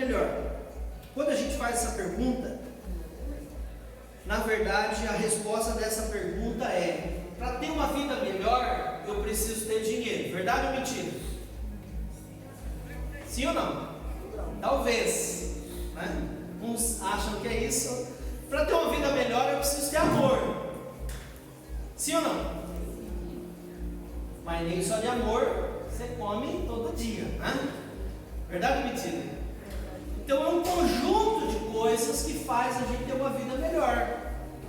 melhor? Quando a gente faz essa pergunta, na verdade a resposta dessa pergunta é: para ter uma vida melhor, eu preciso ter dinheiro. Verdade ou mentira? Sim ou não? Talvez, né? Uns acham que é isso. Para ter uma vida melhor, eu preciso ter amor. Sim ou não? Mas nem só de amor você come todo dia, né? Verdade ou mentira? Então é um conjunto de coisas que faz a gente ter uma vida melhor.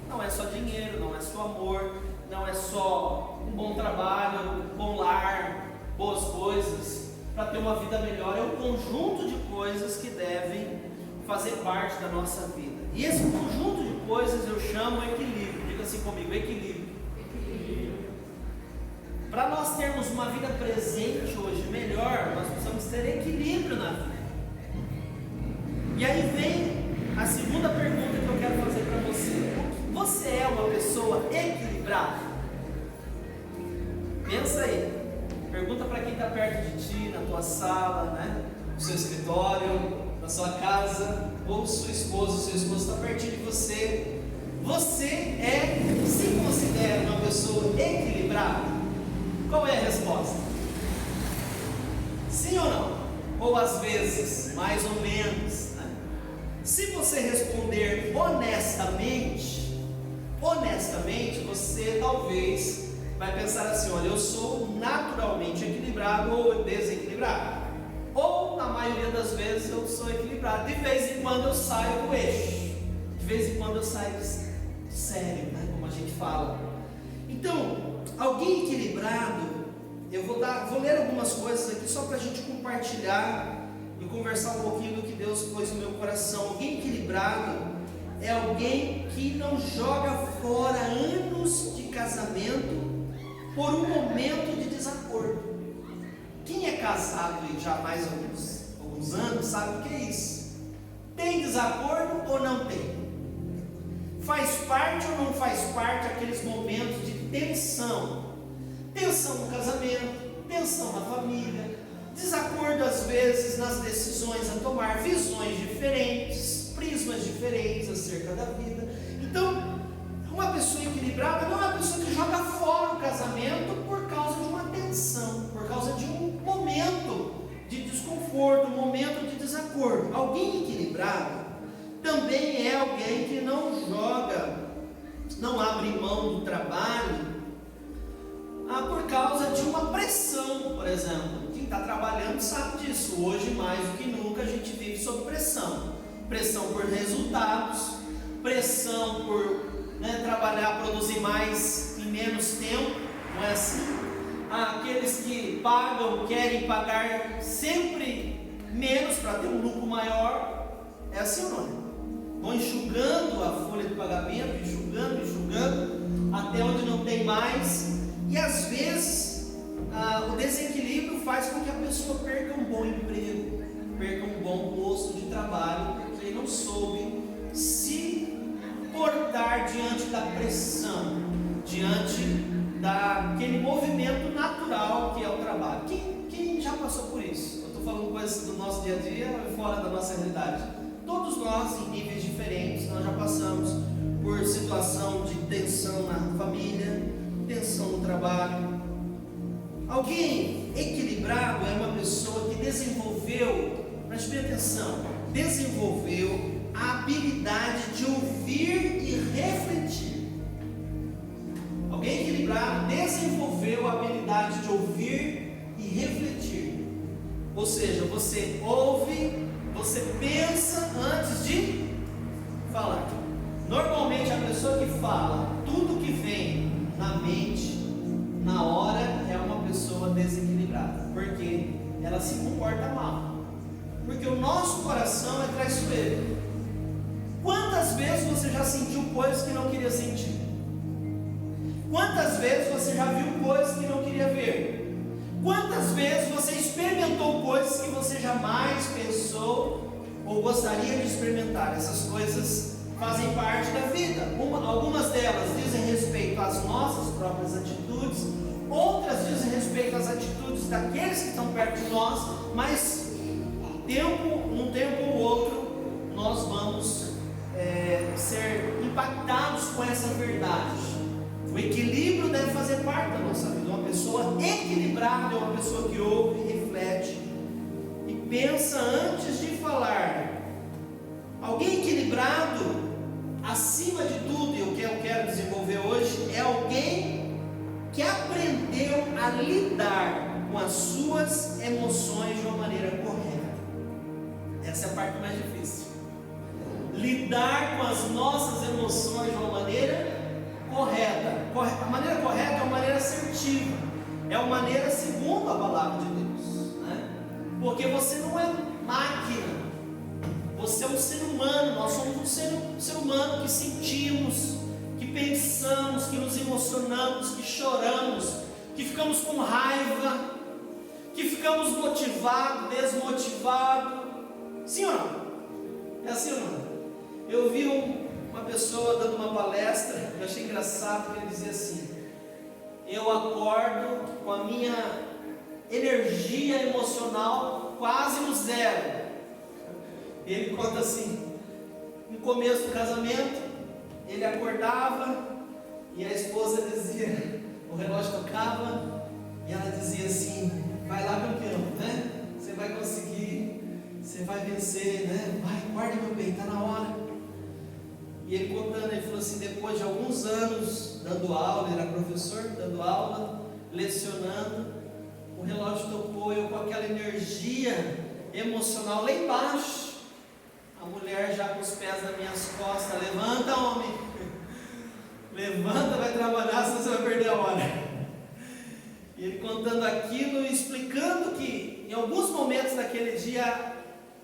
Não é só dinheiro, não é só amor, não é só um bom trabalho, um bom lar, boas coisas. Para ter uma vida melhor é um conjunto de coisas que devem fazer parte da nossa vida. E esse conjunto de coisas eu chamo equilíbrio. Diga assim comigo: equilíbrio. Para nós termos uma vida presente hoje melhor, nós precisamos ter equilíbrio na vida. E aí vem a segunda pergunta que eu quero fazer para você: você é uma pessoa equilibrada? Pensa aí. Pergunta para quem está perto de ti, na tua sala, né? No seu escritório, na sua casa, ou sua esposa, o seu esposo está pertinho de você. Você se considera uma pessoa equilibrada? Qual é a resposta? Sim ou não? Ou às vezes, mais ou menos, né? Se você responder honestamente, você talvez vai pensar assim: olha, eu sou naturalmente equilibrado ou desequilibrado. Ou na maioria das vezes eu sou equilibrado. De vez em quando eu saio do eixo. De vez em quando eu saio do sério, né? Como a gente fala. Então, alguém equilibrado, eu vou ler algumas coisas aqui só para a gente compartilhar e conversar um pouquinho do que Deus pôs no meu coração. Alguém equilibrado é alguém que não joga fora anos de casamento por um momento de desacordo. Quem é casado e já há mais alguns anos sabe o que é isso. Tem desacordo ou não tem? Faz parte ou não faz parte aqueles momentos de tensão? Tensão no casamento, tensão na família, desacordo às vezes nas decisões a tomar, visões diferentes, prismas diferentes acerca da vida. Então, uma pessoa equilibrada não é uma pessoa que joga fora o casamento por causa de uma tensão, por causa de um momento de desconforto, um momento de desacordo. Alguém equilibrado também é alguém que não abre mão do trabalho por causa de uma pressão, por exemplo. Quem está trabalhando sabe disso. Hoje, mais do que nunca, a gente vive sob pressão. Pressão por resultados, pressão por trabalhar, produzir mais em menos tempo, não é assim? Aqueles que pagam, querem pagar sempre menos para ter um lucro maior. É assim ou não é? Vão enxugando a folha de pagamento, enxugando, até onde não tem mais. E às vezes o desequilíbrio faz com que a pessoa perca um bom emprego, perca um bom posto de trabalho, porque ele não soube se portar diante da pressão, diante daquele movimento natural que é o trabalho. Quem já passou por isso? Eu estou falando coisas do nosso dia a dia, fora da nossa realidade. Todos nós, em níveis diferentes, nós já passamos por situação de tensão na família, tensão no trabalho. Alguém equilibrado é uma pessoa que preste bem atenção, desenvolveu a habilidade de ouvir e refletir. Alguém equilibrado desenvolveu a habilidade de ouvir e refletir. Ou seja, você ouve, você pensa antes de falar. Normalmente a pessoa que fala tudo que vem na mente, na hora, é uma pessoa desequilibrada, porque ela se comporta mal, porque o nosso coração é traiçoeiro. Quantas vezes você já sentiu coisas que não queria sentir? Quantas vezes você já viu coisas que não queria ver? Quantas vezes você experimentou coisas que você jamais pensou ou gostaria de experimentar? Essas coisas fazem parte da vida. Algumas delas dizem respeito às nossas próprias atitudes, outras dizem respeito às atitudes daqueles que estão perto de nós, mas num tempo ou impactados com essa verdade. O equilíbrio deve fazer parte da nossa vida. Uma pessoa equilibrada é uma pessoa que ouve, reflete e pensa antes de falar. Alguém equilibrado, acima de tudo, e o que eu quero desenvolver hoje, é alguém que aprendeu a lidar com as suas emoções de uma maneira correta. Essa é a parte mais difícil. Lidar com as nossas emoções de uma maneira correta. A maneira correta é uma maneira assertiva, é uma maneira segundo a palavra de Deus, né? Porque você não é máquina, você é um ser humano. Nós somos um ser humano que sentimos, que pensamos, que nos emocionamos, que choramos, que ficamos com raiva, que ficamos motivados, desmotivados. Sim ou não? É assim ou não? Eu vi uma pessoa dando uma palestra, eu achei engraçado, que ele dizia assim: eu acordo com a minha energia emocional quase no zero. Ele conta assim: no começo do casamento, ele acordava e a esposa dizia, o relógio tocava e ela dizia assim: vai lá, campeão, né? Você vai conseguir, você vai vencer, né? Vai, guarda meu bem, está na hora. E ele contando, ele falou assim: depois de alguns anos dando aula, ele era professor, dando aula, lecionando, o relógio tocou, eu com aquela energia emocional lá embaixo, a mulher já com os pés nas minhas costas: levanta, homem, levanta, vai trabalhar, senão você vai perder a hora. E ele contando aquilo e explicando que em alguns momentos daquele dia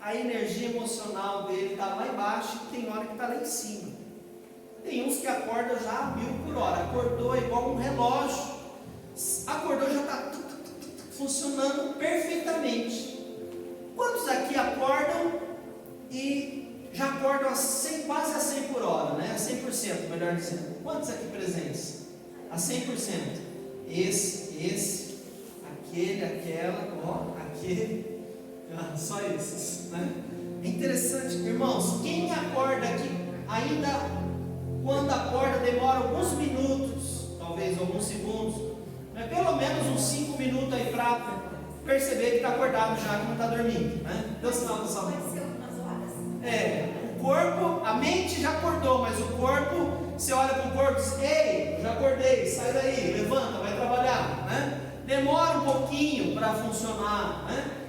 a energia emocional dele está lá embaixo e tem hora que está lá em cima. Tem uns que acordam já a 1000 por hora, acordou igual um relógio, acordou já está funcionando perfeitamente. Quantos aqui acordam e já acordam a 100, quase a 100 por hora, né? A 100%, melhor dizendo. Quantos aqui presentes? A 100%. Esse, aquele, aquela, aquele. Só esses, né? É interessante, irmãos. Quem acorda aqui, ainda quando acorda, demora alguns minutos, talvez alguns segundos, mas pelo menos uns 5 minutos aí para perceber que está acordado já, que não está dormindo, né? Deu sinal do sol. O corpo, a mente já acordou, mas o corpo, você olha para o corpo e diz: ei, já acordei, sai daí, levanta, vai trabalhar, né? Demora um pouquinho para funcionar, né?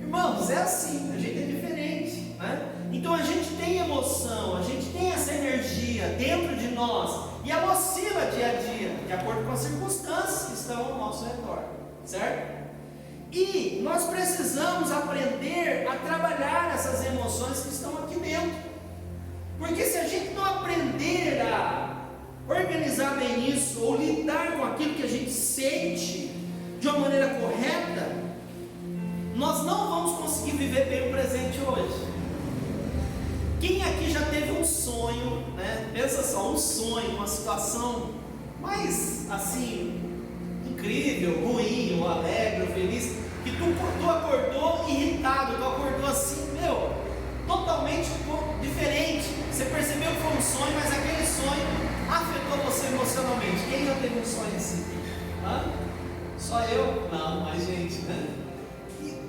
Irmãos, é assim, a gente é diferente, né? Então a gente tem emoção, a gente tem essa energia dentro de nós e ela oscila dia a dia, de acordo com as circunstâncias que estão ao nosso redor, certo? E nós precisamos aprender a trabalhar essas emoções que estão aqui dentro, porque se a gente não aprender a organizar bem isso, ou lidar com aquilo que a gente sente de uma maneira correta, nós não vamos conseguir viver bem o presente hoje. Quem aqui já teve um sonho, né? Pensa só, um sonho, uma situação mais assim, incrível, ruim, ou alegre, ou feliz, que tu acordou irritado, tu acordou assim, totalmente diferente. Você percebeu que foi um sonho, mas aquele sonho afetou você emocionalmente. Quem já teve um sonho assim? Só eu? Não, mais gente, né?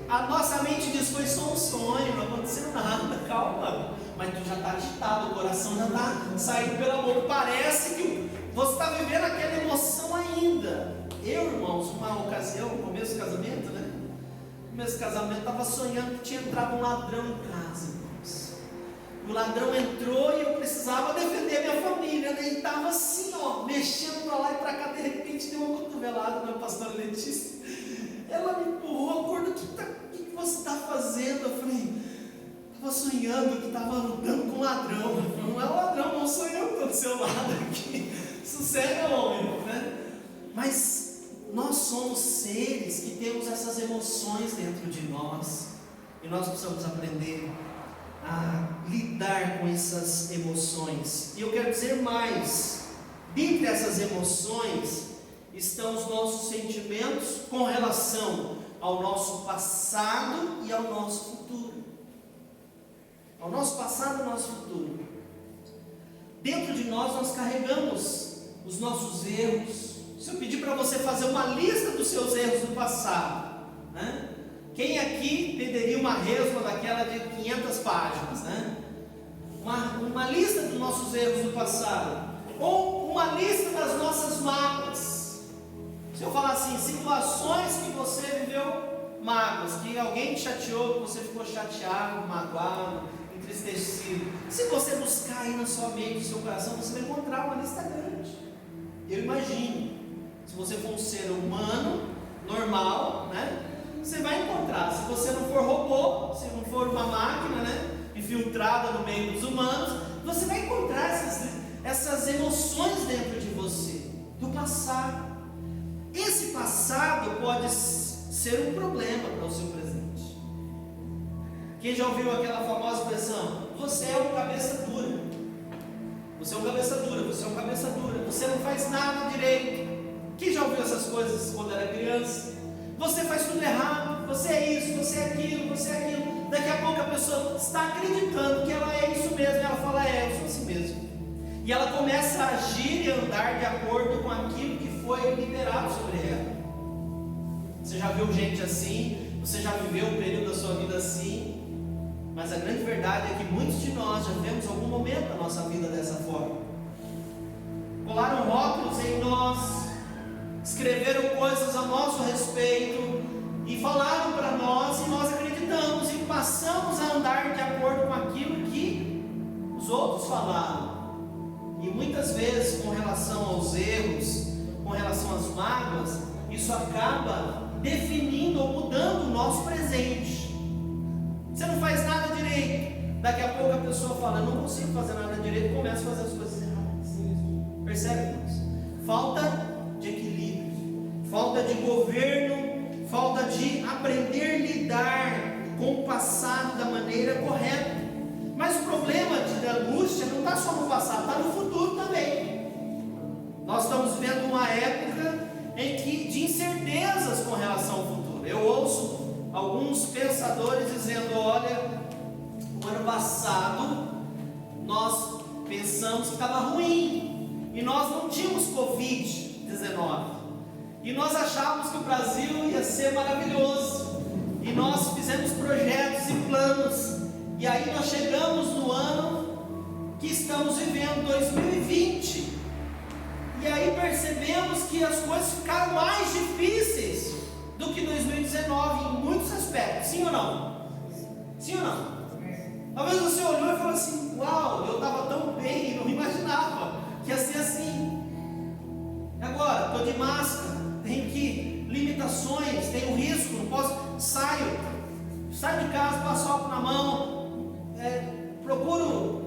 A nossa mente diz: foi só um sonho, não aconteceu nada, calma. Mas tu já está agitado, o coração já está saindo pela boca. Parece que você está vivendo aquela emoção ainda. Eu, irmãos, uma ocasião, no começo do casamento, né? No começo do casamento, estava sonhando que tinha entrado um ladrão em casa, irmãos. O ladrão entrou e eu precisava defender minha família, né? E estava assim, mexendo para lá e para cá. De repente deu uma cotovelada na pastora Letícia. Ela me empurrou: acorda, o que você está fazendo? Eu falei: estava sonhando que estava lutando com um ladrão. Eu falei: não é um ladrão, não sou eu que estou do seu lado aqui. Sossega, homem, né? Mas nós somos seres que temos essas emoções dentro de nós, e nós precisamos aprender a lidar com essas emoções. E eu quero dizer mais: dentre essas emoções estão os nossos sentimentos com relação ao nosso passado e ao nosso futuro. Ao nosso passado e ao nosso futuro. dentro de nós carregamos os nossos erros. Se eu pedir para você fazer uma lista dos seus erros do passado, né? Quem aqui perderia uma resma daquela de 500 páginas, né? Uma lista dos nossos erros do passado, ou uma lista das nossas mágoas. Se eu falar assim, situações que você viveu mágoas, que alguém te chateou, que você ficou chateado, magoado, entristecido. Se você buscar aí na sua mente, no seu coração, você vai encontrar uma lista grande. Eu imagino, se você for um ser humano, normal, né? Você vai encontrar. Se você não for robô, se não for uma máquina, né, infiltrada no meio dos humanos, você vai encontrar essas emoções dentro de você, do passado. Esse passado pode ser um problema para o seu presente. Quem já ouviu aquela famosa expressão? Você é um cabeça dura. Você é um cabeça dura, você é um cabeça dura. Você não faz nada direito. Quem já ouviu essas coisas quando era criança? Você faz tudo errado, você é isso, você é aquilo, você é aquilo. Daqui a pouco a pessoa está acreditando que ela é isso mesmo, e ela fala, eu sou assim mesmo. E ela começa a agir e andar de acordo com aquilo que foi liberado sobre ela. Você já viu gente assim, você já viveu um período da sua vida assim, mas a grande verdade é que muitos de nós já vivemos algum momento da nossa vida dessa forma. Colaram rótulos em nós, escreveram coisas a nosso respeito e falaram para nós, e nós acreditamos e passamos a andar de acordo com aquilo que os outros falaram. E muitas vezes, com relação aos erros, com relação às mágoas, isso acaba definindo ou mudando o nosso presente. Você não faz nada direito, daqui a pouco a pessoa fala, eu não consigo fazer nada direito, e começa a fazer as coisas erradas. Percebe, irmãos? Falta de equilíbrio, falta de governo, falta de aprender a lidar com o passado da maneira correta. Mas o problema da angústia não está só no passado, está no futuro também. Nós estamos vivendo uma época de incertezas com relação ao futuro. Eu ouço alguns pensadores dizendo, olha, o ano passado nós pensamos que estava ruim, e nós não tínhamos Covid-19, e nós achávamos que o Brasil ia ser maravilhoso, e nós fizemos projetos e planos, e aí nós chegamos no ano que estamos vivendo, 2020, e aí percebemos que as coisas ficaram mais difíceis do que 2019 em muitos aspectos. Sim ou não? Sim ou não? Talvez você olhou e falou assim, uau, eu estava tão bem, não imaginava que ia ser assim. Agora, estou de máscara, tem que limitações, tem um risco, não posso, saio de casa, passo álcool na mão, procuro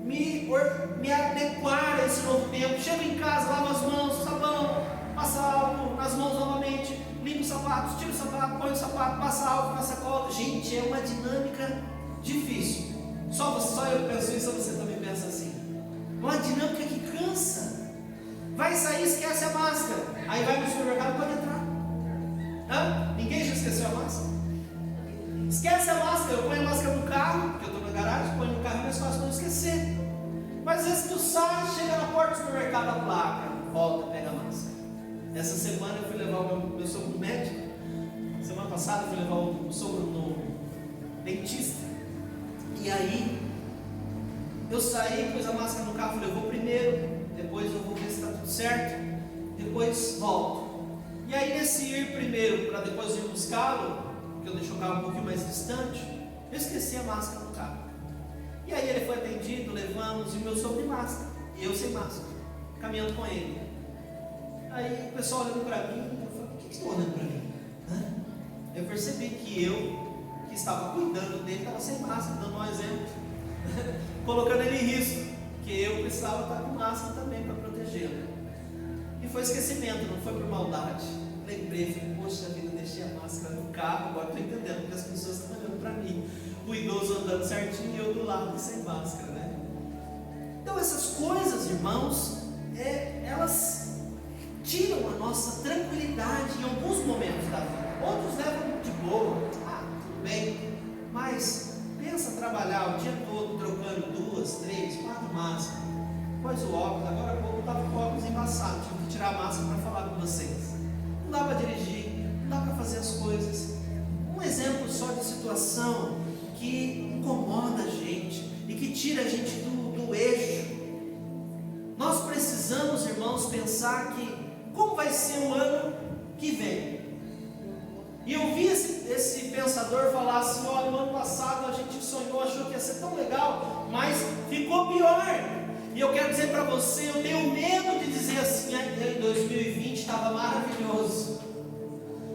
me adequar a esse novo tempo. Chego em casa, lavo as mãos, sabão, passa álcool nas mãos novamente, limpo os sapatos, tiro o sapato, põe o sapato, passa álcool na sacola. Gente, é uma dinâmica difícil. Só eu penso isso, ou você também pensa assim? Uma dinâmica que cansa. Vai sair, esquece a máscara. Aí vai no supermercado, pode entrar. Ninguém já esqueceu a máscara? Esquece a máscara, eu ponho a máscara no carro, porque eu estou na garagem, ponho no carro e mais fácil para não esquecer. Mas às vezes tu sai, chega na porta do supermercado, a placa, volta, pega a máscara. Essa semana eu fui levar o meu sogro no médico. Semana passada eu fui levar o sogro no dentista. E aí, eu saí, pus a máscara no carro, falei, eu vou primeiro, depois eu vou ver se está tudo certo, depois volto. E aí nesse ir primeiro, para depois ir buscá-lo, que eu deixei o carro um pouquinho mais distante, eu esqueci a máscara no carro. E aí ele foi atendido, levamos, e o meu sogro de máscara, e eu sem máscara, caminhando com ele. Aí o pessoal olhando para mim, eu falei, por que estão olhando para mim? Eu percebi que eu, que estava cuidando dele, estava sem máscara, dando um exemplo, colocando ele em risco, que eu precisava estar com máscara também para protegê-lo. E foi esquecimento, não foi por maldade. Lembrei, falei, poxa vida, deixei a máscara no carro, agora estou entendendo porque as pessoas estão olhando para mim, o idoso andando certinho e eu do lado sem máscara, né? Então essas coisas, irmãos, elas tiram a nossa tranquilidade em alguns momentos da vida. Outros levam de boa, tudo bem, mas pensa trabalhar o dia todo trocando 2, 3, 4 máscaras. pôs o óculos, agora há pouco eu estava com o óculos embaçado, tive que tirar a máscara para falar com vocês. Não dá para dirigir, não dá para fazer as coisas. Um exemplo só de situação que incomoda a gente e que tira a gente do eixo. Nós precisamos, irmãos, pensar que como vai ser o ano que vem. E eu vi esse pensador falar assim: olha, no ano passado a gente sonhou, achou que ia ser tão legal, mas ficou pior. E eu quero dizer para você, eu tenho medo de dizer assim: em 2020 estava maravilhoso.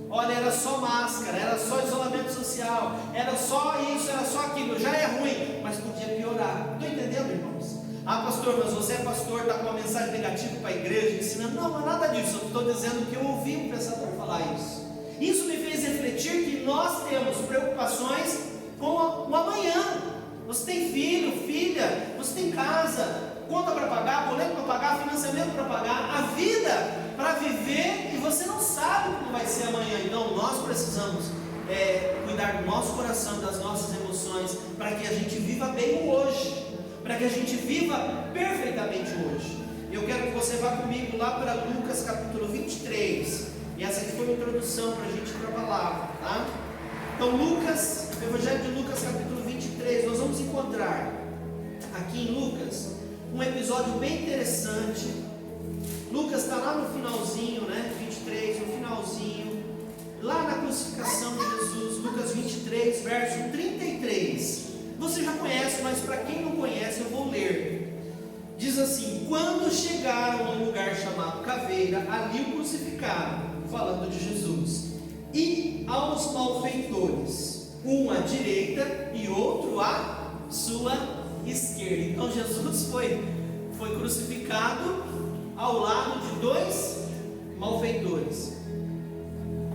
Olha, era só máscara, era só isolamento social, era só isso, era só aquilo, já é ruim, mas podia piorar. Estou entendendo, irmãos? Ah, pastor, mas você é pastor, está com uma mensagem negativa para a igreja, ensinando. Não, não é nada disso, eu estou dizendo que eu ouvi um pensador falar isso. Isso me fez refletir que nós temos preocupações com o amanhã. Você tem filho, filha, você tem casa, conta para pagar, boleto para pagar, financiamento para pagar, a vida para viver, e você não sabe como vai ser amanhã. Então nós precisamos cuidar do nosso coração, das nossas emoções, para que a gente viva bem o hoje, para que a gente viva perfeitamente hoje. Eu quero que você vá comigo lá para Lucas capítulo 23, e essa aqui foi uma introdução para a gente ir para a palavra, tá? Então Lucas, Evangelho de Lucas capítulo 23, nós vamos encontrar aqui em Lucas um episódio bem interessante. Lucas está lá no finalzinho, né? 23, no finalzinho, lá na crucificação de Jesus. Lucas 23, verso 33. Você já conhece, mas para quem não conhece eu vou ler. Diz assim: quando chegaram a um lugar chamado Caveira, ali o crucificaram, falando de Jesus, e aos malfeitores, um à direita e outro à sua esquerda. Então Jesus foi crucificado ao lado de dois malfeitores.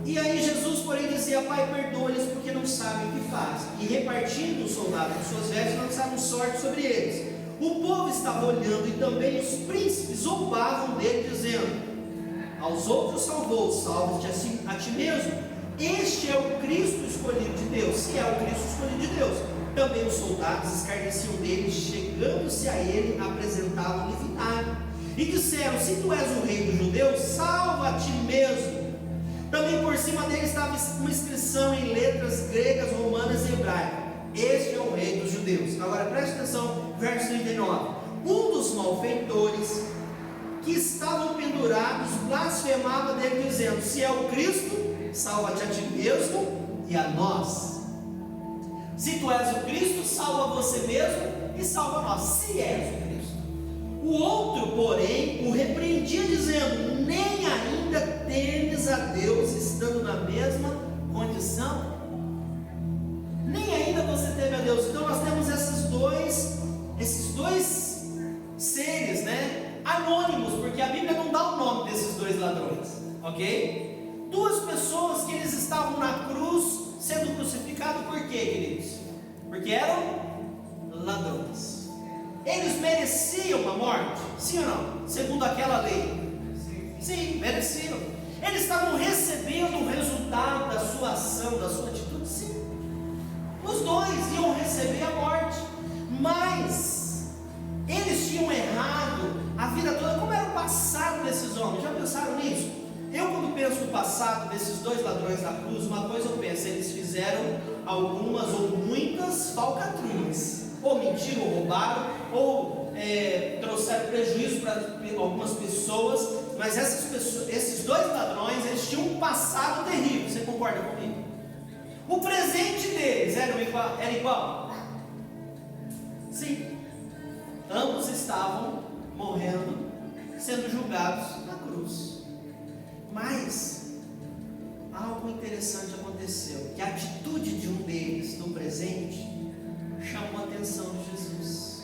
E aí Jesus, porém, dizia: Pai, perdoa-lhes, porque não sabem o que fazem. E repartindo os soldados de suas vestes, lançaram sorte sobre eles. O povo estava olhando, e também os príncipes zombavam dele, dizendo: aos outros salvou, salva-te a ti mesmo. Este é o Cristo escolhido de Deus. Se é o Cristo escolhido de Deus. Também os soldados escarneciam dele, chegando-se a ele, apresentavam-lhe vinagre. E disseram: se tu és o rei dos judeus, salva a ti mesmo. Também por cima dele estava uma inscrição em letras gregas, romanas e hebraicas: este é o rei dos judeus. Agora preste atenção, verso 39. Um dos malfeitores que estavam pendurados blasfemava dele, dizendo: se é o Cristo, salva-te a ti mesmo e a nós. Se tu és o Cristo, salva você mesmo e salva nós, se és o Cristo. O outro, porém, o repreendia, dizendo: nem ainda temes a Deus, estando na mesma condição? Nem ainda você teme a Deus. Então nós temos esses dois seres, né, anônimos, porque a Bíblia não dá o nome desses dois ladrões, ok? Duas pessoas que eles estavam na cruz, sendo crucificados. Por quê, queridos? Porque eram ladrões. Eles mereciam a morte? Sim ou não? Segundo aquela lei? Sim, mereciam. Eles estavam recebendo o resultado da sua ação, da sua atitude? Sim. Os dois iam receber a morte, mas eles tinham errado a vida toda. Como era o passado desses homens? Já pensaram nisso? Eu, quando penso no passado desses dois ladrões da cruz, uma coisa eu penso: eles fizeram algumas ou muitas falcatruas, ou mentiram, ou roubaram, ou trouxeram prejuízo para algumas pessoas. Mas esses dois ladrões, eles tinham um passado terrível. Você concorda comigo? O presente deles era igual? Sim. Ambos estavam morrendo, sendo julgados na cruz. Mas algo interessante aconteceu, que a atitude de um deles no presente chamou a atenção de Jesus.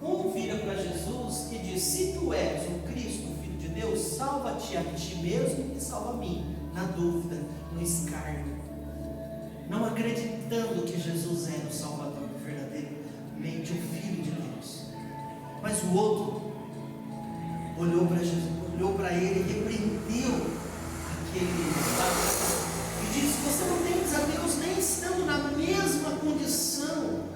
Um vira para Jesus e diz: se tu és o Cristo, o Filho de Deus, salva-te a ti mesmo e salva a mim. Na dúvida, no escárnio, não acreditando que Jesus era o Salvador verdadeiramente, o Filho de Deus. Mas o outro olhou para Jesus, olhou para ele e repreendeu aquele ladrão e disse: você não temes a Deus nem estando na mesma condição.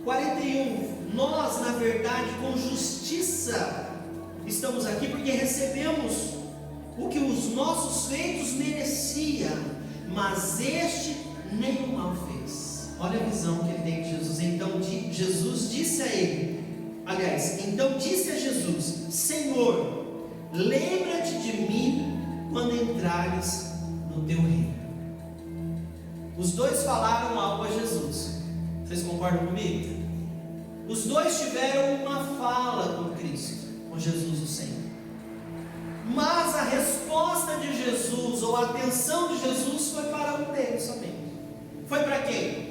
41, Nós, na verdade, com justiça, estamos aqui porque recebemos o que os nossos feitos mereciam, mas este nem o mal fez. Olha a visão que ele tem de Jesus. Então Jesus disse a ele, então disse a Jesus: Senhor, lembra-te de mim quando entrares no teu reino. Os dois falaram algo a Jesus. Vocês concordam comigo? Os dois tiveram uma fala com Cristo, com Jesus o Senhor. Mas a resposta de Jesus, ou a atenção de Jesus, foi para um deles somente. Foi para quem?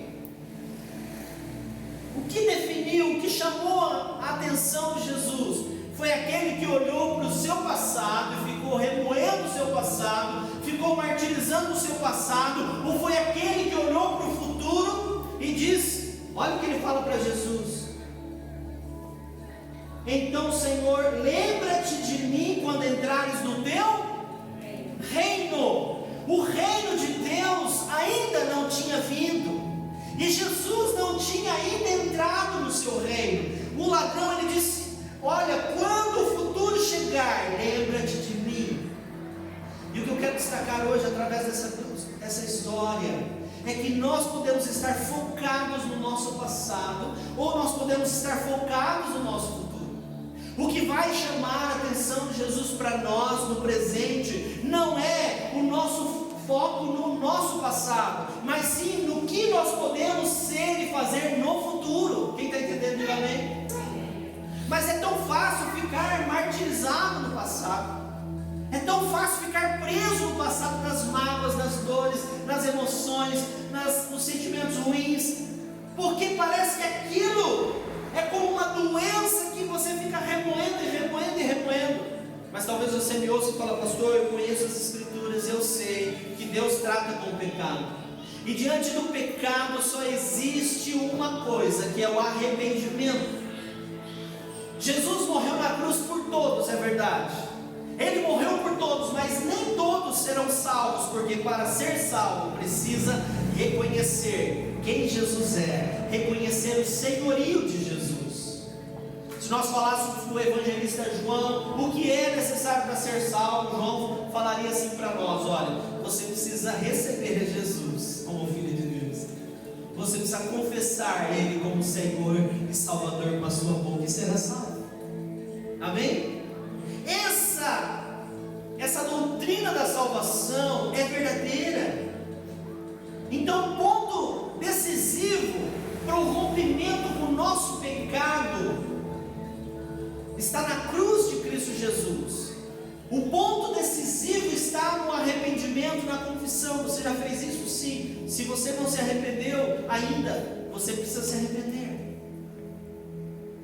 O que definiu, o que chamou a atenção de Jesus, foi aquele que olhou para o seu passado e ficou remoendo o seu passado, ficou martirizando o seu passado, ou foi aquele que olhou para o futuro e disse, olha o que ele fala para Jesus: então, Senhor, lembra-te de mim quando entrares no teu reino. O reino de Deus ainda não tinha vindo, e Jesus não tinha ainda entrado no seu reino. O ladrão, ele disse: olha, quando o futuro chegar, lembra-te de mim. E o que eu quero destacar hoje, através dessa história, é que nós podemos estar focados no nosso passado, ou nós podemos estar focados no nosso futuro. O que vai chamar a atenção de Jesus para nós no presente não é o nosso foco no nosso passado, mas sim no que nós podemos ser e fazer no futuro. Quem está entendendo, diga amém? Mas é tão fácil ficar martirizado no passado, é tão fácil ficar preso no passado, nas mágoas, nas dores, nas emoções, nos sentimentos ruins, porque parece que aquilo é como uma doença que você fica remoendo e remoendo e remoendo. Mas talvez você me ouça e fale: pastor, eu conheço as escrituras, eu sei que Deus trata com o pecado, e diante do pecado só existe uma coisa, que é o arrependimento. Jesus morreu na cruz por todos, é verdade, Ele morreu por todos, mas nem todos serão salvos, porque para ser salvo precisa reconhecer quem Jesus é, reconhecer o senhorio de Jesus. Se nós falássemos do evangelista João, o que é necessário para ser salvo, João falaria assim para nós: olha, você precisa receber Jesus como Filho de Deus, você precisa confessar Ele como Senhor e Salvador com a sua boca e será salvo. Amém? Essa doutrina da salvação é verdadeira. Então, o ponto decisivo para o rompimento com o nosso pecado está na cruz de Cristo Jesus. O ponto decisivo está no arrependimento, na confissão. Você já fez isso? Sim. Se você não se arrependeu ainda, você precisa se arrepender.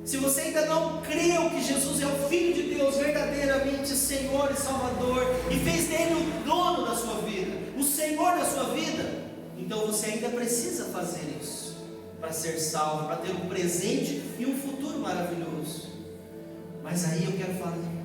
Se você ainda não creu que Jesus é o Filho de Deus, verdadeiramente Senhor e Salvador, e fez dele o dono da sua vida, o Senhor da sua vida, então você ainda precisa fazer isso para ser salvo, para ter um presente e um futuro maravilhoso. Mas aí eu quero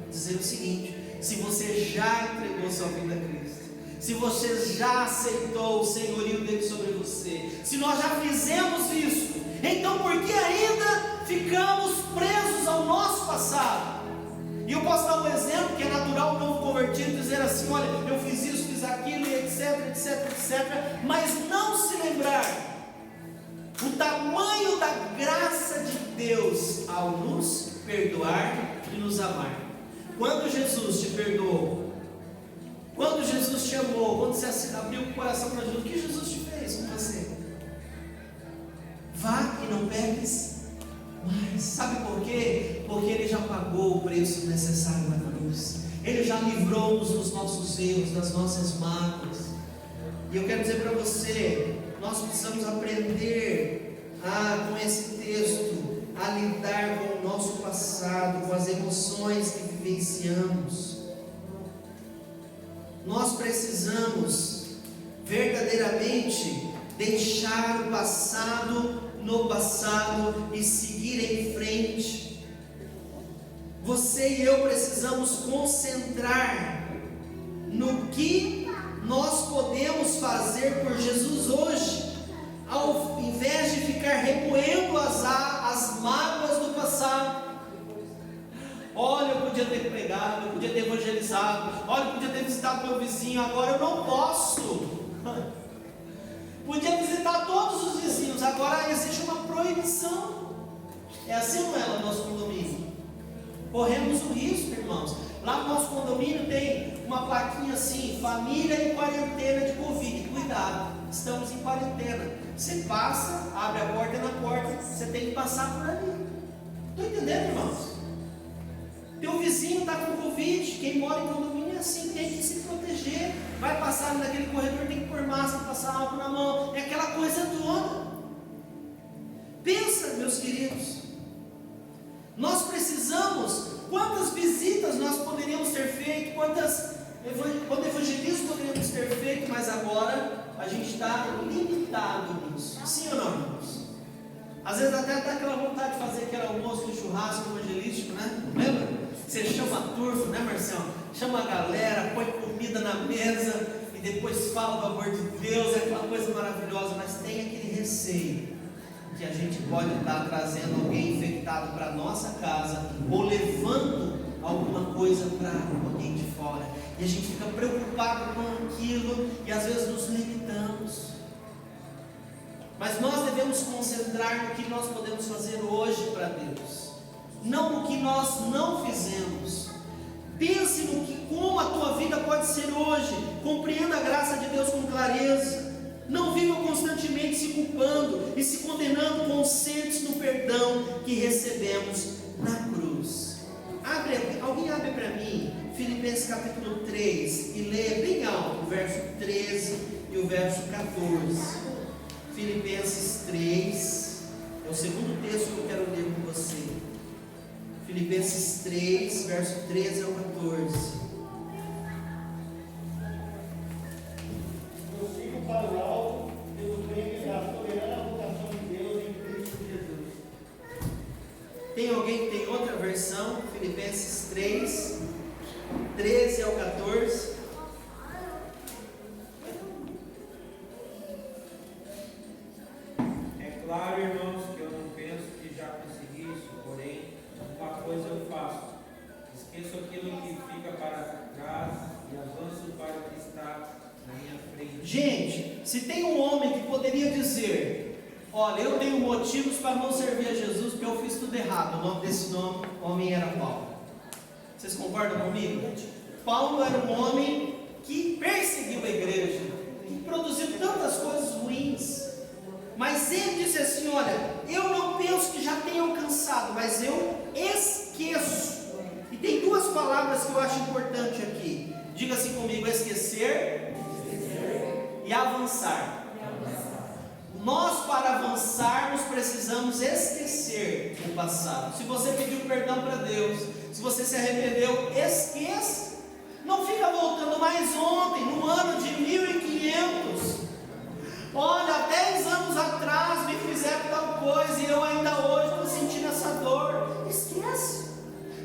dizer o seguinte: se você já entregou sua vida a Cristo, se você já aceitou o senhorio dele sobre você, se nós já fizemos isso, então por que ainda ficamos presos ao nosso passado? E eu posso dar um exemplo que é natural, um novo convertido dizer assim: olha, eu fiz isso, fiz aquilo, e etc, etc, etc, mas não se lembrar o tamanho da graça de Deus ao nos perdoar e nos amar. Quando Jesus te perdoou, quando Jesus te amou, quando você abriu o coração para Jesus, o que Jesus te fez com você? Vá e não peques mais. Sabe por quê? Porque Ele já pagou o preço necessário na cruz. Ele já livrou-nos dos nossos erros, das nossas mágoas. E eu quero dizer para você, nós precisamos aprender com esse texto a lidar com o nosso passado, com as emoções que vivenciamos. Nós precisamos verdadeiramente deixar o passado no passado e seguir em frente. Você e eu precisamos concentrar no que nós podemos fazer por Jesus hoje, ao invés de ficar remoendo as mágoas do podia ter pregado, eu podia ter evangelizado, olha, eu podia ter visitado meu vizinho, agora eu não posso. Podia visitar todos os vizinhos, agora existe uma proibição. É assim ou não é no nosso condomínio? Corremos o risco, irmãos. Lá no nosso condomínio tem uma plaquinha assim: família em quarentena de Covid. Cuidado, estamos em quarentena. Você passa, abre a porta, na porta, você tem que passar por ali. Estou entendendo, irmãos? Teu vizinho está com Covid. Quem mora em condomínio é assim, tem que se proteger. Vai passar naquele corredor, tem que pôr máscara, passar álcool na mão. É aquela coisa toda. Pensa, meus queridos. Nós precisamos, quantas visitas nós poderíamos ter feito, quanto evangelismo poderíamos ter feito, mas agora a gente está limitado nisso. Sim ou não, irmãos? Às vezes até dá aquela vontade de fazer aquele almoço de churrasco evangelístico, né? Lembra? Você chama a turma, né, Marcelo? Chama a galera, põe comida na mesa e depois fala do amor de Deus, é aquela coisa maravilhosa, mas tem aquele receio que a gente pode estar trazendo alguém infectado para a nossa casa ou levando alguma coisa para alguém de fora, e a gente fica preocupado com aquilo e às vezes nos limitamos. Mas nós devemos concentrar no que nós podemos fazer hoje para Deus, não no que nós não fizemos. Pense no que, como a tua vida pode ser hoje. Compreenda a graça de Deus com clareza. Não viva constantemente se culpando e se condenando, conscientes no perdão que recebemos na cruz. Alguém abre para mim Filipenses capítulo 3 e leia bem alto o verso 13 e o verso 14. Filipenses 3 é o segundo texto que eu quero ler com você. Filipenses 3, verso 13 ao 14. Prossigo para o alto, pelo prêmio da soberana vocação de Deus em Cristo Jesus. Tem alguém que tem outra versão? Filipenses 3, 13 ao 14. É claro, irmãos, que eu não penso que já consegui isso, porém, uma coisa eu faço: esqueço aquilo que fica para trás e avanço para o que está na minha frente. Gente, se tem um homem que poderia dizer: olha, eu tenho motivos para não servir a Jesus porque eu fiz tudo errado, o nome desse homem era Paulo. Vocês concordam comigo? Paulo era um homem que perseguiu a igreja, que produziu tantas coisas ruins, mas ele disse assim: olha, eu não penso que já tenha alcançado, mas eu esqueço. E tem duas palavras que eu acho importante aqui. Diga assim comigo: esquecer e avançar. Nós, para avançarmos, precisamos esquecer o passado. Se você pediu perdão para Deus, se você se arrependeu, esqueça. Não fica voltando mais ontem, no ano de 1500. Olha, 10 anos atrás me fizeram tal coisa e eu ainda hoje estou sentindo essa dor. Esquece.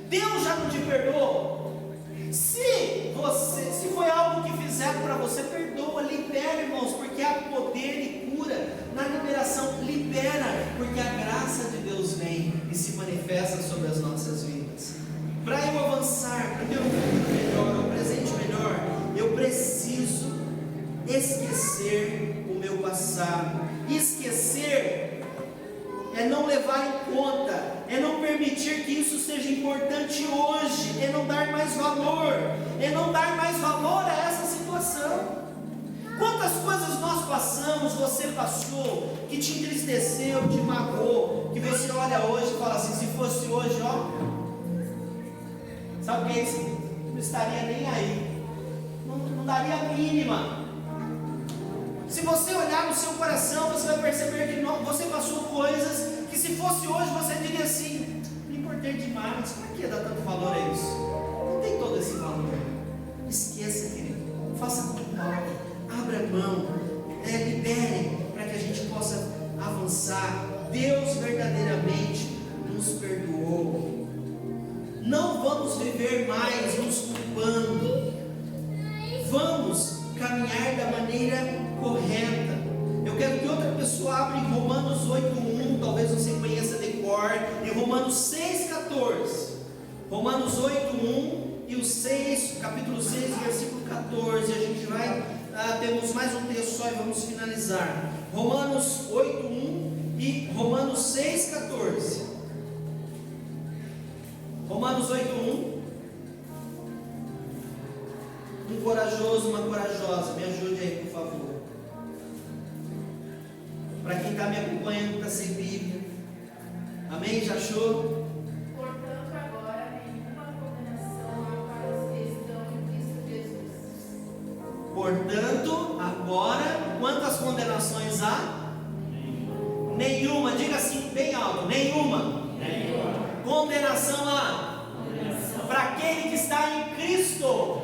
Deus já não te perdoou. Se foi algo que fizeram para você, perdoa, libera, irmãos, porque há poder e cura na liberação. Libera, porque a graça de Deus vem e se manifesta sobre as nossas vidas. Para eu avançar, para ter um futuro melhor, um presente melhor, eu preciso esquecer o meu passado. Esquecer é não levar em conta, é não permitir que isso seja importante hoje, é não dar mais valor, a essa situação. Quantas coisas nós passamos, você passou, que te entristeceu, te magoou, que você olha hoje e fala assim: se fosse hoje, ó, sabe o que é isso? Não estaria nem aí, não daria a mínima. Se você olhar no seu coração, você vai perceber que você passou coisas que, se fosse hoje, você diria assim: não importei demais, para que dar tanto valor a isso? Não tem todo esse valor. Esqueça, querido, faça como Paulo, abra mão, libere, para que a gente possa avançar. Deus verdadeiramente nos perdoou. Não vamos viver mais nos culpando. Vamos caminhar da maneira correta. Eu quero que outra pessoa abra em Romanos 8:1, talvez você conheça de cor, em Romanos 6:14. Romanos 8:1 e o 6, capítulo 6, versículo 14. A gente vai, temos mais um texto só e vamos finalizar. Romanos 8:1 e Romanos 6:14. Romanos 8:1. Um corajoso, uma corajosa, me ajude aí, por favor. Para quem está me acompanhando, está sem Bíblia. Amém? Já achou? Portanto, agora nenhuma condenação há para os que estão em Cristo Jesus. Portanto, agora, quantas condenações há? Nenhuma. Diga assim, bem alto: nenhuma. Condenação há para aquele que está em Cristo.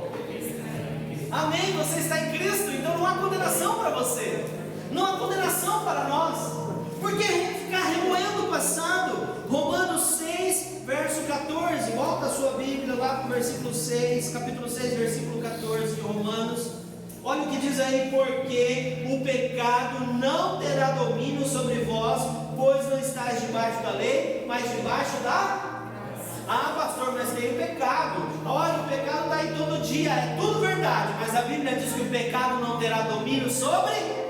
Amém? Você está em Cristo, então não há condenação para você. Não há condenação para nós. Por que ficar remoendo o passado? Romanos 6, verso 14. Volta a sua Bíblia lá para o versículo 6, capítulo 6, versículo 14 de Romanos. Olha o que diz aí: porque o pecado não terá domínio sobre vós, pois não estáis debaixo da lei, mas debaixo da... Ah, pastor, mas tem o pecado. Olha, o pecado está aí todo dia, é tudo verdade, mas a Bíblia diz que o pecado não terá domínio sobre...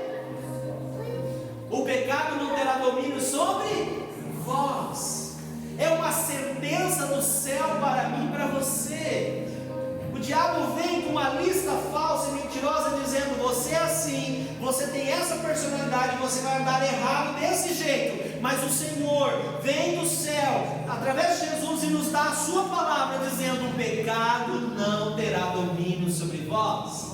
O pecado não terá domínio sobre vós. É uma sentença do céu para mim e para você. O diabo vem com uma lista falsa e mentirosa dizendo: você é assim, você tem essa personalidade, você vai andar errado desse jeito. Mas o Senhor vem do céu através de Jesus e nos dá a sua palavra dizendo: o pecado não terá domínio sobre vós.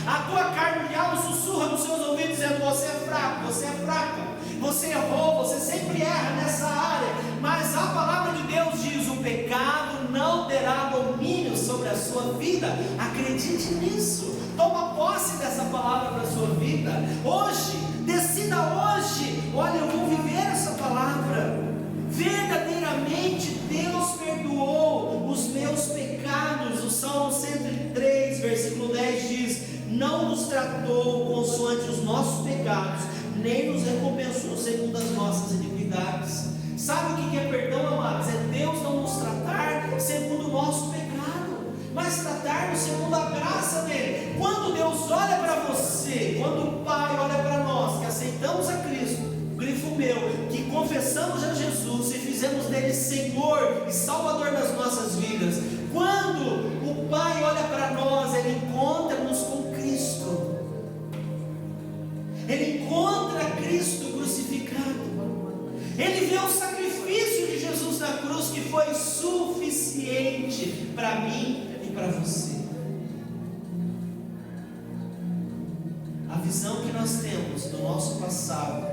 A tua carne, o diabo sussurra nos seus ouvidos dizendo: você é fraco, você é fraca, você errou, você sempre erra nessa área. Mas a palavra de Deus diz: o pecado não terá domínio sobre a sua vida. Acredite nisso, toma posse dessa palavra para a sua vida. Hoje, decida hoje: olha, eu vou viver essa palavra. Verdadeiramente Deus perdoou os meus pecados. O Salmo 103, versículo 10 diz: não nos tratou consoante os nossos pecados, nem nos recompensou segundo as nossas iniquidades. Sabe o que é perdão, amados? É Deus não nos tratar segundo o nosso pecado, mas tratar-nos segundo a graça dele. Quando Deus olha para você, quando o Pai olha para nós, que aceitamos a Cristo, grifo meu, que confessamos a Jesus e fizemos dele Senhor e Salvador das nossas vidas, quando o Pai olha para nós, ele encontra-nos com Cristo. Ele encontra Cristo crucificado. Ele vê o sacrifício de Jesus na cruz, que foi suficiente para mim e para você. A visão que nós temos do nosso passado,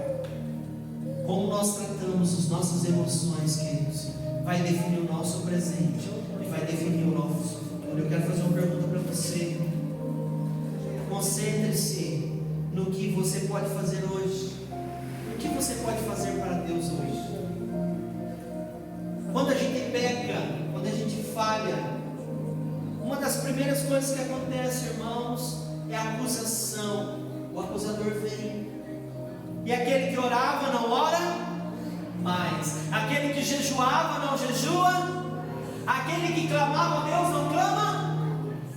como nós tratamos as nossas emoções, queridos, vai definir o nosso presente e vai definir o nosso futuro. Eu quero fazer uma pergunta para você. Concentre-se no que você pode fazer hoje. O que você pode fazer para Deus hoje? Quando a gente peca, quando a gente falha, uma das primeiras coisas que acontece, irmãos, é a acusação. O acusador vem. E aquele que orava não ora mais. Aquele que jejuava não jejua. Aquele que clamava a Deus não clama.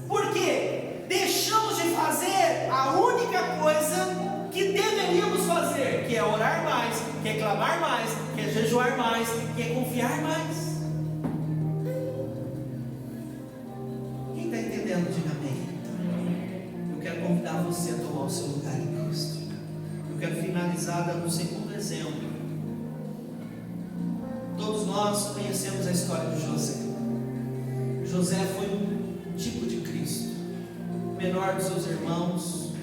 Por quê? Deixamos de fazer a única coisa que deveríamos fazer, que é orar mais, que é clamar mais, que é jejuar mais, que é confiar mais. Quem está entendendo, diga amém. Eu quero convidar você a tomar o seu lugar em Cristo. Eu quero finalizar dando um segundo exemplo. Todos nós conhecemos a história de José. José foi um tipo de Cristo, menor dos seus irmãos,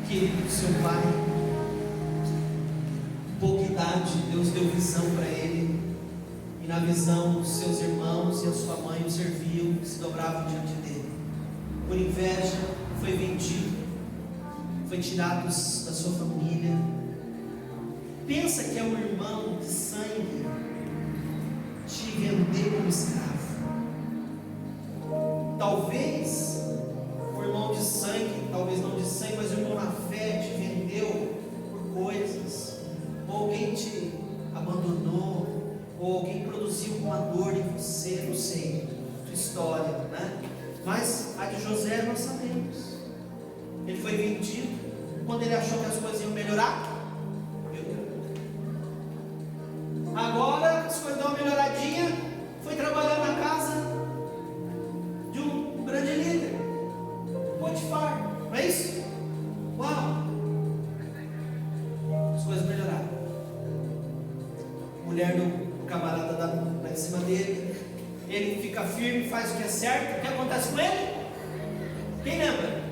querido do seu pai, pouca idade, Deus deu visão para ele, e na visão os seus irmãos e a sua mãe o serviam, se dobravam diante dele. Por inveja foi vendido, foi tirado da sua família. Pensa que é um irmão de sangue te vender como escravo. Talvez o irmão de sangue, talvez não de sangue, mas o irmão na fé te vendeu por coisas, ou alguém te abandonou, ou alguém produziu uma dor em você, não sei, sua história, né? Mas a de José nós sabemos. Ele foi vendido, quando ele achou que as coisas iam melhorar, agora as coisas dão uma melhoradinha, foi trabalhar na casa de um grande líder, Potifar, não é isso? Uau! As coisas melhoraram. A mulher do camarada dá lá em cima dele, ele fica firme, faz o que é certo. O que acontece com ele? Quem lembra?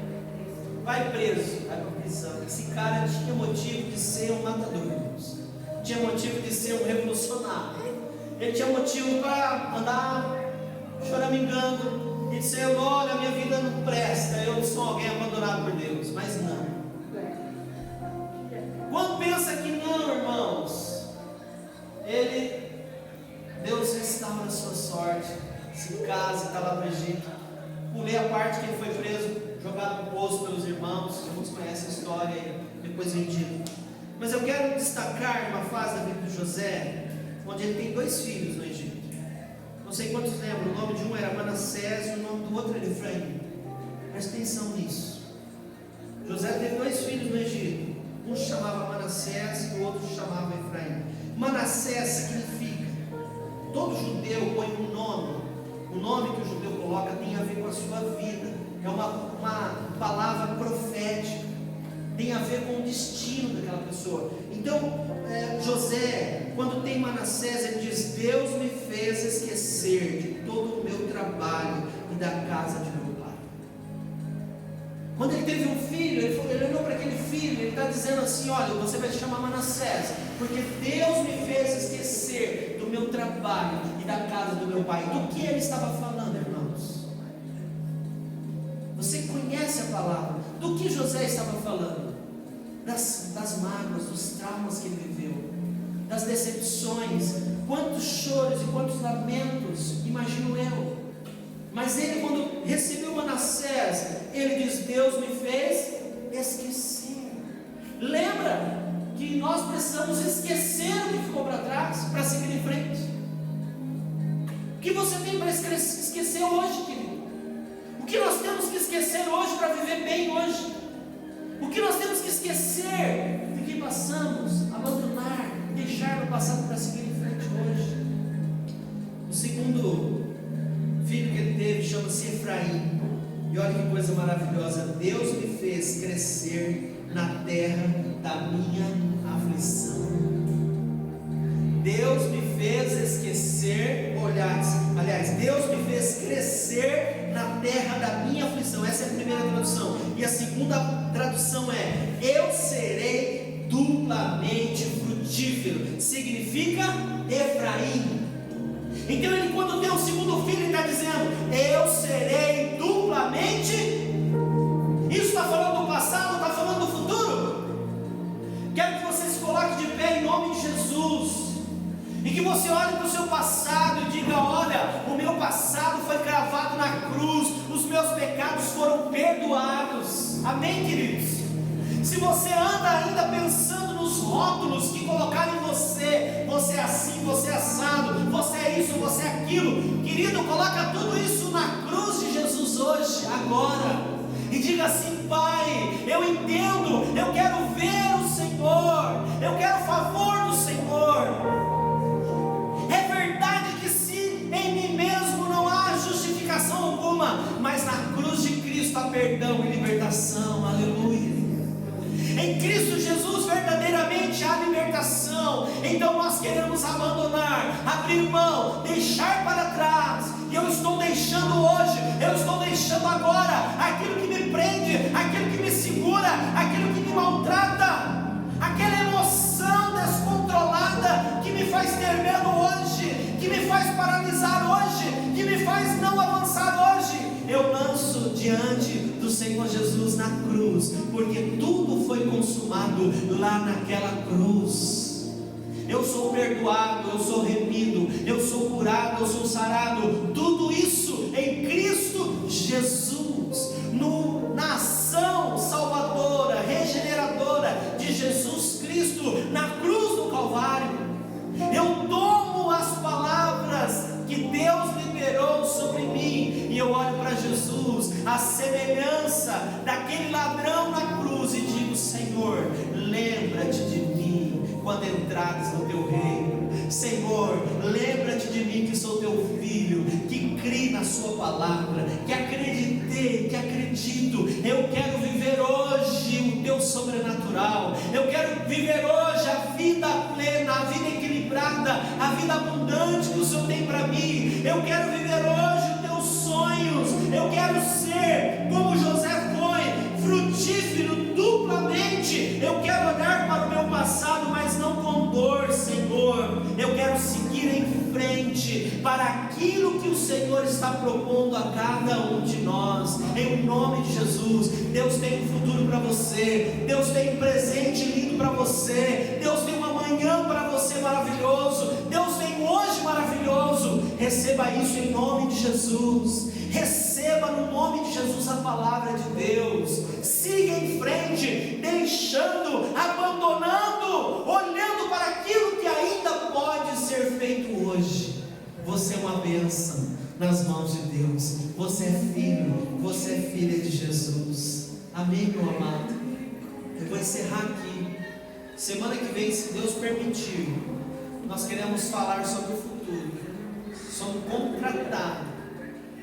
Vai preso, vai para a prisão. Esse cara tinha motivo de ser um matador, irmãos. Tinha motivo de ser um revolucionário. Ele tinha motivo para andar choramingando e dizer: olha, minha vida não presta, eu sou alguém abandonado por Deus. Mas não. Quando pensa que não, irmãos, Deus restaura a sua sorte, se casa, está lá no Egito. Pulei a parte que ele foi preso, jogado no poço pelos irmãos. Alguns conhecem a história e depois vendido. Mas eu quero destacar uma fase da vida de José, onde ele tem 2 filhos no Egito. Não sei quantos lembram, o nome de um era Manassés e o nome do outro era Efraim. Presta atenção nisso. José teve 2 filhos no Egito. Um se chamava Manassés e o outro se chamava Efraim. Manassés significa, todo judeu põe um nome. O nome que o judeu coloca tem a ver com a sua vida. É uma palavra profética. Tem a ver com o destino daquela pessoa. Então, José, quando tem Manassés, ele diz: Deus me fez esquecer de todo o meu trabalho e da casa de meu pai. Quando ele teve um filho, ele olhou para aquele filho, ele está dizendo assim: olha, você vai se chamar Manassés, porque Deus me fez esquecer do meu trabalho e da casa do meu pai. Do que ele estava falando, irmãos? Você conhece a palavra? Do que José estava falando? Das mágoas, dos traumas que ele viveu, das decepções, quantos choros e quantos lamentos, imagino eu. Mas ele, quando recebeu Manassés, ele diz: Deus me fez esquecer. Lembra que nós precisamos esquecer o que ficou para trás, para seguir em frente. O que você tem para esquecer hoje, querido? O que nós temos que esquecer hoje para viver bem hoje? O que nós temos que esquecer de que passamos, abandonar, deixar no passado para seguir em frente hoje? O segundo filho que ele teve chama-se Efraim. E olha que coisa maravilhosa: Deus me fez crescer na terra da minha aflição. Deus me fez esquecer, aliás, Deus me fez crescer na terra da minha aflição. Essa é a primeira tradução. E a segunda tradução é: eu serei duplamente frutífero. Significa Efraim. Então ele, quando tem o segundo filho, ele está dizendo: eu serei duplamente. Isso está falando do passado, está falando do futuro? Quero que você se coloque de pé em nome de Jesus, e que você olhe para o seu passado e diga: olha, o meu passado foi cravado na cruz, os meus pecados foram perdoados. Amém, queridos? Se você anda ainda pensando nos rótulos que colocaram em você, você é assim, você é assado, você é isso, você é aquilo, querido, coloca tudo isso na cruz de Jesus hoje, agora, e diga assim: Pai, eu entendo, eu quero ver o Senhor, eu quero o favor do Senhor. É verdade que se em mim mesmo não há justificação alguma, mas na cruz de Cristo há perdão e libertação. Aleluia. Em Cristo Jesus verdadeiramente há libertação. Então nós queremos abandonar, abrir mão, deixar para trás. E eu estou deixando hoje, eu estou deixando agora aquilo que me prende, aquilo que me segura, aquilo que me maltrata, aquela emoção descontrolada que me faz ter medo hoje, que me faz paralisar hoje, que me faz não avançar hoje. Eu lanço diante do Senhor Jesus na cruz, porque tudo foi consumado lá naquela cruz. Eu sou perdoado, eu sou remido, eu sou curado, eu sou sarado. Tudo isso em Cristo Jesus, na ação salvadora, regeneradora de Jesus Cristo na cruz do Calvário. Eu tomo as a semelhança daquele ladrão na cruz e digo: Senhor, lembra-te de mim quando entrares no teu reino. Senhor, lembra-te de mim que sou teu filho, que criei na sua palavra, que acreditei, que acredito. Eu quero viver hoje o teu sobrenatural. Eu quero viver hoje a vida plena, a vida equilibrada, a vida abundante que o Senhor tem para mim. Eu quero viver hoje os teus sonhos. Eu quero ser como José foi, frutífero duplamente. Eu quero olhar para o meu passado, mas não com dor, Senhor. Eu quero seguir em frente para aquilo que o Senhor está propondo a cada um de nós, em nome de Jesus. Deus tem um futuro para você, Deus tem um presente lindo para você, Deus tem um amanhã para você maravilhoso, Deus tem um hoje maravilhoso. Receba isso em nome de Jesus. Receba no nome de Jesus a palavra de Deus. Siga em frente, deixando, abandonando, olhando para aquilo que ainda pode ser feito hoje. Você é uma bênção nas mãos de Deus. Você é filho, você é filha de Jesus. Amém, meu amado? Eu vou encerrar aqui. Semana que vem, se Deus permitir, nós queremos falar sobre o futuro, sobre como tratar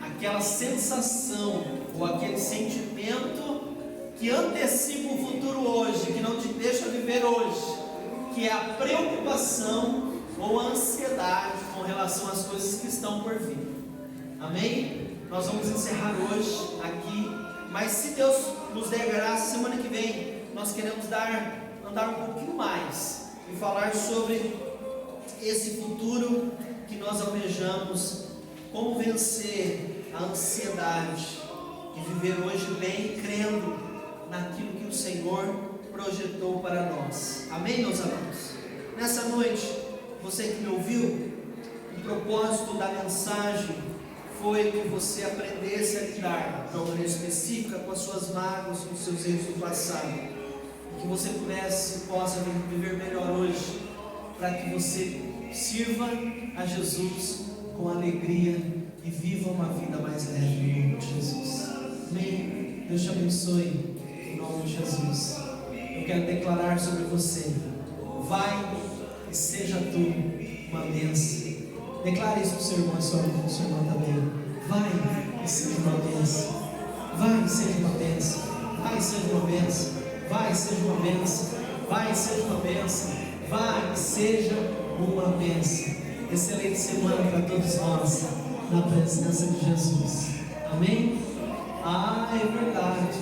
aquela sensação ou aquele sentimento que antecipa o futuro hoje, que não te deixa viver hoje, que é a preocupação ou a ansiedade com relação às coisas que estão por vir. Amém? Nós vamos encerrar hoje aqui, mas se Deus nos der graça, semana que vem nós queremos andar um pouquinho mais e falar sobre esse futuro que nós almejamos, como vencer a ansiedade e viver hoje bem, crendo naquilo que o Senhor projetou para nós. Amém, meus amados? Nessa noite, você que me ouviu, o propósito da mensagem foi que você aprendesse a lidar de uma maneira específica com as suas mágoas, com os seus erros do passado, e que você possa viver melhor hoje, para que você sirva a Jesus com alegria e viva uma vida mais leve em nome de Jesus. Amém? Deus te abençoe em nome de Jesus. Eu quero declarar sobre você: vai e seja tu uma bênção. Declare isso para o seu irmão e sua irmã também. Vai e seja uma bênção. Vai e seja uma bênção. Vai e seja uma bênção. Vai e seja uma bênção. Vai e seja uma bênção. Vai e seja uma bênção. Excelente semana para todos nós, na presença de Jesus. Amém? Ah, é verdade.